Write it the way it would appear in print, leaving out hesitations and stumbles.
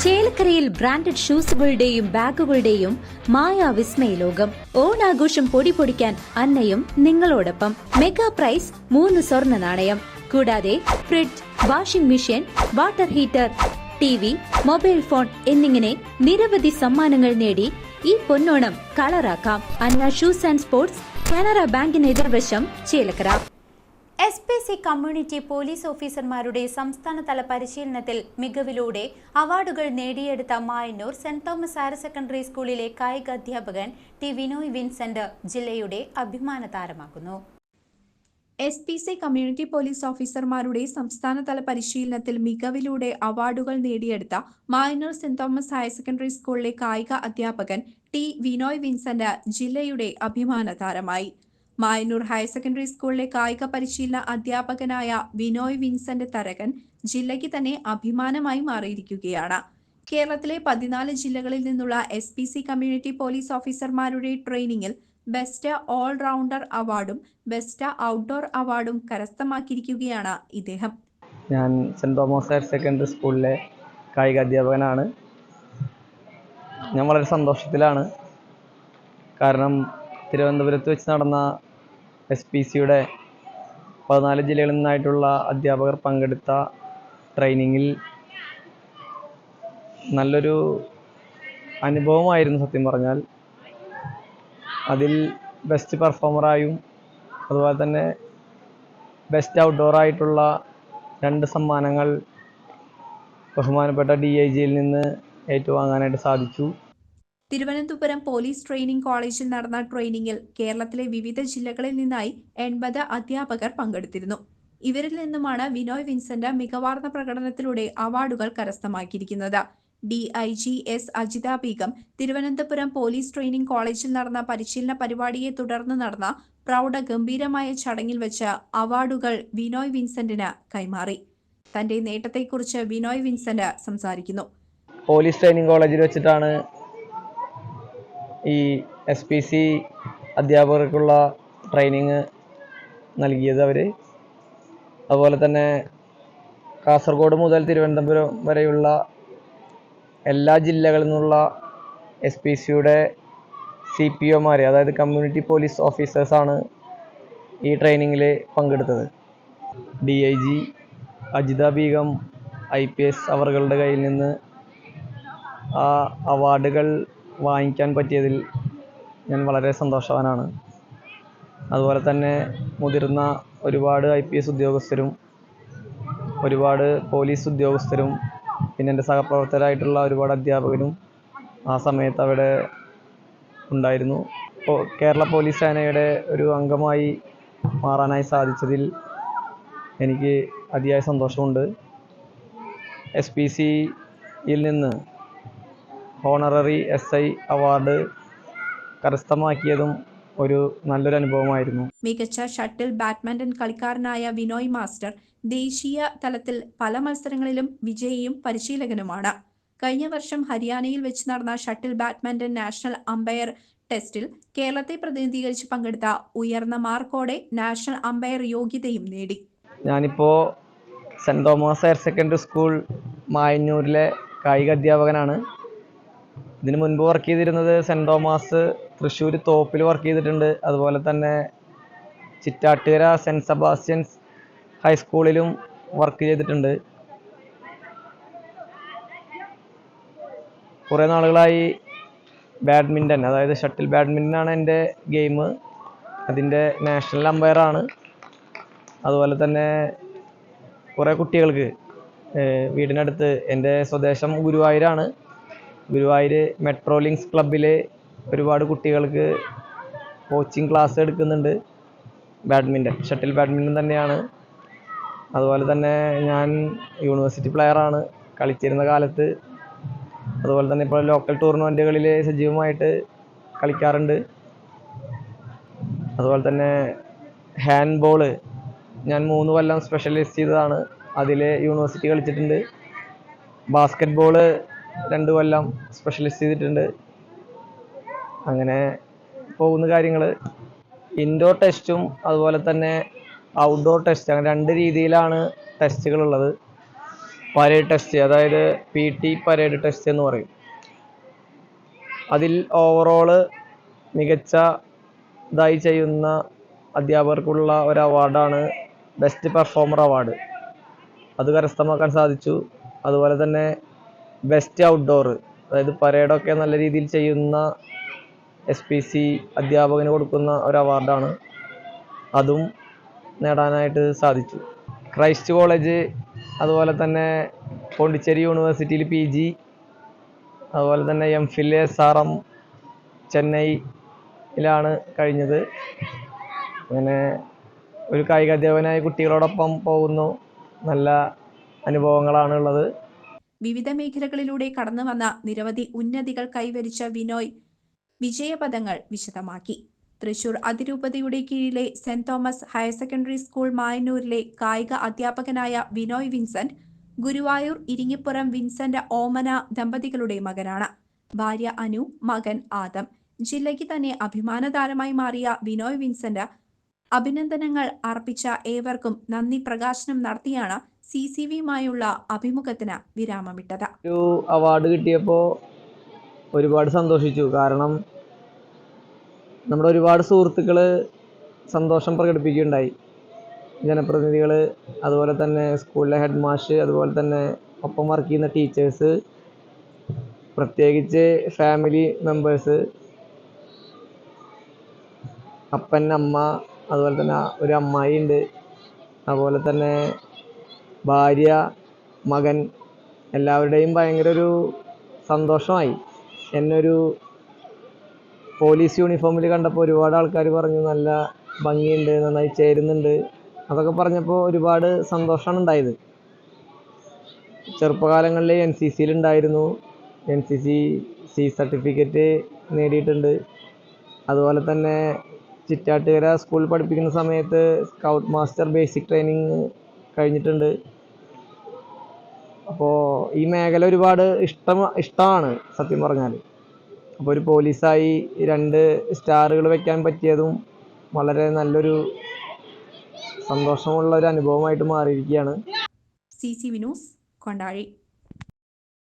ചേലക്കരയിൽ ബ്രാൻഡഡ് ഷൂസുകളുടെയും ബാഗുകളുടെയും മായാവിസ്മയ ലോകം. ഓണാഘോഷം പൊടിപൊടിക്കാൻ അന്നയും നിങ്ങളോടൊപ്പം. മെഗാ പ്രൈസ് 3 സ്വർണ്ണ നാണയം. കൂടാതെ fridge, washing machine, water heater, TV, mobile phone എന്നിങ്ങനെ നിരവധി സമ്മാനങ്ങൾ നേടി ഈ പൊന്നോണം കളറാക്കാം. അന്ന ഷൂസ് ആൻഡ് സ്പോർട്സ്, കാനറ ബാങ്കിന് എതിർവശം, ചേലക്കര. SPC കമ്മ്യൂണിറ്റി പോലീസ് ഓഫീസർമാരുടെ സംസ്ഥാനതല പരിശീലനത്തിൽ മികവിലൂടെ അവാർഡുകൾ നേടിയെടുത്ത Mayannur saint Thomas higher secondary സ്കൂളിലെ കായിക അധ്യാപകൻ ടി വിനോയ് വിൻസെന്റ് ജില്ലയുടെ അഭിമാന താരമാകുന്നു. SPC കമ്മ്യൂണിറ്റി പോലീസ് ഓഫീസർമാരുടെ സംസ്ഥാനതല പരിശീലനത്തിൽ മികവിലൂടെ അവാർഡുകൾ നേടിയെടുത്ത Mayannur saint Thomas higher secondary സ്കൂളിലെ കായിക അധ്യാപകൻ ടി വിനോയ് വിൻസെന്റ് ജില്ലയുടെ അഭിമാന താരമായി. മായന്നൂർ ഹയർ സെക്കൻഡറി സ്കൂളിലെ കായിക പരിശീലന അധ്യാപകനായ വിനോയ് വിൻസെന്റ് തരകൻ ജില്ലയ്ക്ക് തന്നെ അഭിമാനമായി മാറിയിരിക്കുകയാണ്. കേരളത്തിലെ 14 ജില്ലകളിൽ നിന്നുള്ള SPC കമ്മ്യൂണിറ്റി പോലീസ് ഓഫീസർമാരുടെ ട്രെയിനിങ്ങിൽ ബെസ്റ്റ് ഓൾറൗണ്ടർ അവാർഡും ബെസ്റ്റ് ഔട്ട്ഡോർ അവാർഡും കരസ്ഥമാക്കിയിരിക്കുകയാണ് ഇദ്ദേഹം. ഞാൻ സെന്റ് തോമസ് ഹയർ സെക്കൻഡറി സ്കൂളിലെ കായിക അധ്യാപകനാണ്. ഞാൻ വളരെ സന്തോഷത്തിലാണ്. കാരണം തിരുവനന്തപുരത്ത് വെച്ച് നടന്ന SPCയുടെ 14 ജില്ലകളിൽ നിന്നായിട്ടുള്ള അധ്യാപകർ പങ്കെടുത്ത ട്രെയിനിങ്ങിൽ നല്ലൊരു അനുഭവമായിരുന്നു സത്യം പറഞ്ഞാൽ. അതിൽ ബെസ്റ്റ് പെർഫോമറായും അതുപോലെ തന്നെ ബെസ്റ്റ് ഔട്ട്ഡോറായിട്ടുള്ള 2 സമ്മാനങ്ങൾ ബഹുമാനപ്പെട്ട DIGയിൽ നിന്ന് ഏറ്റുവാങ്ങാനായിട്ട് സാധിച്ചു. തിരുവനന്തപുരം പോലീസ് ട്രെയിനിംഗ് കോളേജിൽ നടന്ന ട്രെയിനിങ്ങിൽ കേരളത്തിലെ വിവിധ ജില്ലകളിൽ നിന്നായി 80 അധ്യാപകർ പങ്കെടുത്തിരുന്നു. ഇവരിൽ നിന്നുമാണ് വിനോയ് വിൻസെന്റ് മികവാർന്ന പ്രകടനത്തിലൂടെ അവാർഡുകൾ കരസ്ഥമാക്കിയിരിക്കുന്നത്. DIG S Ajitha Begum Thiruvananthapuram police training കോളേജിൽ നടന്ന പരിശീലന പരിപാടിയെ തുടർന്ന് നടന്ന പ്രൗഢഗംഭീരമായ ചടങ്ങിൽ വെച്ച് അവാർഡുകൾ വിനോയ് വിൻസെന്റിന് കൈമാറി. തന്റെ നേട്ടത്തെക്കുറിച്ച് വിനോയ് വിൻസെന്റ് സംസാരിക്കുന്നു. പോലീസ് ട്രെയിനിംഗ് കോളേജിൽ വെച്ചിട്ടാണ് ഈ SPC അധ്യാപകർക്കുള്ള ട്രെയിനിങ് നൽകിയത് അവർ. അതുപോലെ തന്നെ കാസർഗോഡ് മുതൽ തിരുവനന്തപുരം വരെയുള്ള എല്ലാ ജില്ലകളിൽ നിന്നുള്ള SPCയുടെ CPOമാർ, അതായത് കമ്മ്യൂണിറ്റി പോലീസ് ഓഫീസേഴ്സാണ് ഈ ട്രെയിനിങ്ങിൽ പങ്കെടുത്തത്. DIG അജിത ബീഗം IPS അവരുടെ കയ്യിൽ നിന്ന് ആ അവാർഡുകൾ വാങ്ങിക്കാൻ പറ്റിയതിൽ ഞാൻ വളരെ സന്തോഷവാനാണ്. അതുപോലെ തന്നെ മുതിർന്ന ഒരുപാട് IPS ഉദ്യോഗസ്ഥരും ഒരുപാട് പോലീസ് ഉദ്യോഗസ്ഥരും പിന്നെ എൻ്റെ സഹപ്രവർത്തകരായിട്ടുള്ള ഒരുപാട് അധ്യാപകരും ആ സമയത്ത് അവിടെ ഉണ്ടായിരുന്നു. കേരള പോലീസ് സേനയുടെ ഒരു അംഗമായി മാറാനായി സാധിച്ചതിൽ എനിക്ക് അതിയായ സന്തോഷമുണ്ട്. SPCയിൽ നിന്ന് ഹോണററി SI അവാർഡ് കരസ്ഥമാക്കിയതും ഒരു നല്ലൊരു അനുഭവമായിരുന്നു. മികച്ച ഷട്ടിൽ ബാഡ്മിന്റൺ കളിക്കാരനായ വിനോയ് മാസ്റ്റർ ദേശീയ തലത്തിൽ പല മത്സരങ്ങളിലും വിജയിയും പരിശീലകനുമാണ്. കഴിഞ്ഞ വർഷം ഹരിയാനയിൽ വെച്ച് നടന്ന ഷട്ടിൽ ബാഡ്മിന്റൺ നാഷണൽ അമ്പയർ ടെസ്റ്റിൽ കേരളത്തെ പ്രതിനിധീകരിച്ച് പങ്കെടുത്ത ഉയർന്ന മാർക്കോടെ നാഷണൽ അമ്പയർ യോഗ്യതയും നേടി. ഞാനിപ്പോൾ Saint Thomas higher secondary school മായന്നൂരിലെ കായിക അധ്യാപകനാണ്. ഇതിനു മുൻപ് വർക്ക് ചെയ്തിരുന്നത് സെന്റ് തോമസ് തൃശ്ശൂർ തോപ്പിൽ വർക്ക് ചെയ്തിട്ടുണ്ട്. അതുപോലെ തന്നെ ചിറ്റാട്ടുകര സെന്റ് സെബാസ്റ്റ്യൻസ് ഹൈസ്കൂളിലും വർക്ക് ചെയ്തിട്ടുണ്ട്. കുറേ നാളുകളായി ബാഡ്മിൻ്റൺ, അതായത് ഷട്ടിൽ ബാഡ്മിൻ്റനാണ് എൻ്റെ ഗെയിം. അതിൻ്റെ നാഷണൽ അമ്പയറാണ്. അതുപോലെ തന്നെ കുറേ കുട്ടികൾക്ക് വീടിനടുത്ത്, എൻ്റെ സ്വദേശം ഗുരുവായൂരാണ്, ഗുരുവായൂർ മെട്രോ ലിങ്ക്സ് ക്ലബ്ബിലെ ഒരുപാട് കുട്ടികൾക്ക് കോച്ചിങ് ക്ലാസ് എടുക്കുന്നുണ്ട്. ബാഡ്മിൻ്റൺ, ഷട്ടിൽ ബാഡ്മിൻ്റൺ തന്നെയാണ്. അതുപോലെ തന്നെ ഞാൻ യൂണിവേഴ്സിറ്റി പ്ലെയറാണ് കളിച്ചിരുന്ന കാലത്ത്. അതുപോലെ തന്നെ ഇപ്പോൾ ലോക്കൽ ടൂർണമെൻറ്റുകളിൽ സജീവമായിട്ട് കളിക്കാറുണ്ട്. അതുപോലെ തന്നെ ഹാൻഡ് ബോള് ഞാൻ 3 കൊല്ലം സ്പെഷ്യലൈസ് ചെയ്തതാണ്. അതിൽ യൂണിവേഴ്സിറ്റി കളിച്ചിട്ടുണ്ട്. ബാസ്ക്കറ്റ് ബോള് 2 കൊല്ലം സ്പെഷ്യലൈസ് ചെയ്തിട്ടുണ്ട്. അങ്ങനെ പോകുന്ന കാര്യങ്ങൾ. ഇൻഡോർ ടെസ്റ്റും അതുപോലെ തന്നെ ഔട്ട്ഡോർ ടെസ്റ്റ്, അങ്ങനെ 2 രീതിയിലാണ് ടെസ്റ്റുകളുള്ളത്. പരേഡ് ടെസ്റ്റ്, അതായത് PT പരേഡ് ടെസ്റ്റ് എന്ന് പറയും. അതിൽ ഓവറോള് മികച്ച ഇതായി ചെയ്യുന്ന അധ്യാപകർക്കുള്ള ഒരു അവാർഡാണ് ബെസ്റ്റ് പെർഫോമർ അവാർഡ്. അത് കരസ്ഥമാക്കാൻ സാധിച്ചു. അതുപോലെ തന്നെ ബെസ്റ്റ് ഔട്ട്ഡോർ, അതായത് പരേഡൊക്കെ നല്ല രീതിയിൽ ചെയ്യുന്ന SPC അധ്യാപകന് കൊടുക്കുന്ന ഒരു അവാർഡാണ്. അതും നേടാനായിട്ട് സാധിച്ചു. ക്രൈസ്റ്റ് കോളേജ്, അതുപോലെ തന്നെ പോണ്ടിച്ചേരി യൂണിവേഴ്സിറ്റിയിൽ PG, അതുപോലെ തന്നെ MPhil SRM ചെന്നൈയിലാണ് കഴിഞ്ഞത്. അങ്ങനെ ഒരു കായിക അധ്യാപകനായി കുട്ടികളോടൊപ്പം പോകുന്നു. നല്ല അനുഭവങ്ങളാണ് ഉള്ളത്. വിവിധ മേഖലകളിലൂടെ കടന്നു വന്ന നിരവധി ഉന്നതികൾ കൈവരിച്ച വിനോയ് വിജയപദങ്ങൾ വിശദമാക്കി. തൃശൂർ അതിരൂപതയുടെ കീഴിലെ Saint Thomas higher secondary school മായന്നൂരിലെ കായിക അധ്യാപകനായ വിനോയ് വിൻസെന്റ് ഗുരുവായൂർ ഇരിങ്ങിപ്പുറം വിൻസെന്റ് ഓമന ദമ്പതികളുടെ മകനാണ്. ഭാര്യ അനു, മകൻ ആദം. ജില്ലയ്ക്ക് തന്നെ അഭിമാനതാരമായി മാറിയ വിനോയ് വിൻസെന്റ് അഭിനന്ദനങ്ങൾ അർപ്പിച്ച ഏവർക്കും നന്ദി പ്രകാശനം നടത്തിയാണ് CCVയുമായുള്ള അഭിമുഖത്തിന് വിരാമമിട്ടത്. ഒരു അവാർഡ് കിട്ടിയപ്പോൾ ഒരുപാട് സന്തോഷിച്ചു. കാരണം നമ്മുടെ ഒരുപാട് സുഹൃത്തുക്കൾ സന്തോഷം പ്രകടിപ്പിക്കുകയുണ്ടായി. ജനപ്രതിനിധികൾ, അതുപോലെ തന്നെ സ്കൂളിലെ ഹെഡ് മാഷ്, അതുപോലെ തന്നെ ഒപ്പം വർക്ക് ചെയ്യുന്ന ടീച്ചേഴ്സ്, പ്രത്യേകിച്ച് ഫാമിലി മെമ്പേഴ്സ്, അപ്പൻ, അമ്മ, അതുപോലെ തന്നെ ഒരു അമ്മായി ഉണ്ട്, അതുപോലെ തന്നെ ഭാര്യ, മകൻ, എല്ലാവരുടെയും ഭയങ്കര ഒരു സന്തോഷമായി. എന്നൊരു പോലീസ് യൂണിഫോമിൽ കണ്ടപ്പോൾ ഒരുപാട് ആൾക്കാർ പറഞ്ഞു നല്ല ഭംഗിയുണ്ട്, നന്നായി ചേരുന്നുണ്ട്. അതൊക്കെ പറഞ്ഞപ്പോൾ ഒരുപാട് സന്തോഷമാണ് ഉണ്ടായത്. ചെറുപ്പകാലങ്ങളിൽ NCCയിൽ ഉണ്ടായിരുന്നു. NCC C സർട്ടിഫിക്കറ്റ് നേടിയിട്ടുണ്ട്. അതുപോലെ തന്നെ ചിറ്റാട്ടുകര സ്കൂളിൽ പഠിപ്പിക്കുന്ന സമയത്ത് സ്കൗട്ട് മാസ്റ്റർ ബേസിക് ട്രെയിനിങ് കഴിഞ്ഞിട്ടുണ്ട്. അപ്പോൾ ഈ മേഖല ഒരുപാട് ഇഷ്ടമാണ് സത്യം പറഞ്ഞാൽ. അപ്പോൾ ഒരു പോലീസായി 2 സ്റ്റാറുകൾ വെക്കാൻ പറ്റിയതും വളരെ നല്ലൊരു സന്തോഷമുള്ള ഒരു അനുഭവമായിട്ട് മാറിയിരിക്കുകയാണ്. CCV news, Kondazhy.